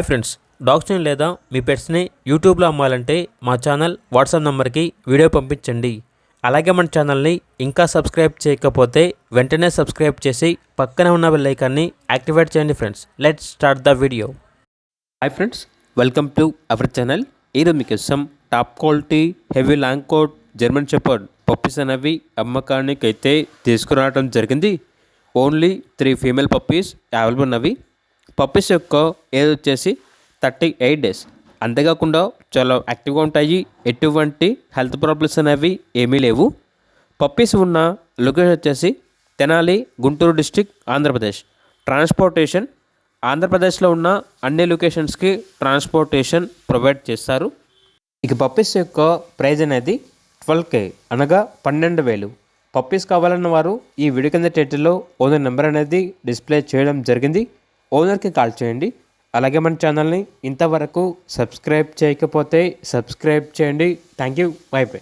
Friends, డాగ్స్ని లేదా మీ పెట్స్ని యూట్యూబ్లో అమ్మాలంటే మా ఛానల్ వాట్సాప్ నెంబర్కి వీడియో పంపించండి. అలాగే మన ఛానల్ని ఇంకా సబ్స్క్రైబ్ చేయకపోతే వెంటనే సబ్స్క్రైబ్ చేసి పక్కనే ఉన్న బెల్ ఐకాన్ని యాక్టివేట్ చేయండి. Friends, let's start the video. Hi friends, welcome to our channel. ఈరోజు మీకోసం top quality heavy long coat German shepherd puppies అనేవి అమ్మకానికి అయితే తీసుకురావడం జరిగింది. ఓన్లీ 3 ఫీమేల్ పప్పీస్ అవైలబుల్ ఉన్నవి. పప్పీస్ యొక్క ఏజ్ వచ్చేసి 38 డేస్. అంతేకాకుండా చాలా యాక్టివ్గా ఉంటాయి. ఎటువంటి హెల్త్ ప్రాబ్లమ్స్ అనేవి ఏమీ లేవు. పప్పీస్ ఉన్న లొకేషన్ వచ్చేసి తెనాలి, గుంటూరు డిస్టిక్, ఆంధ్రప్రదేశ్. ట్రాన్స్పోర్టేషన్ ఆంధ్రప్రదేశ్లో ఉన్న అన్ని లొకేషన్స్కి ట్రాన్స్పోర్టేషన్ ప్రొవైడ్ చేస్తారు. ఇక పప్పీస్ యొక్క ప్రైజ్ అనేది 12K అనగా 12,000. పప్పీస్ కావాలన్న వారు ఈ వీడియో కింద టైటిల్లో ఓనర్ నెంబర్ అనేది డిస్ప్లే చేయడం జరిగింది. ఓనర్కి కాల్ చేయండి. అలాగే మన ఛానల్ని ఇంతవరకు సబ్స్క్రైబ్ చేయకపోతే సబ్స్క్రైబ్ చేయండి. Thank you. By by.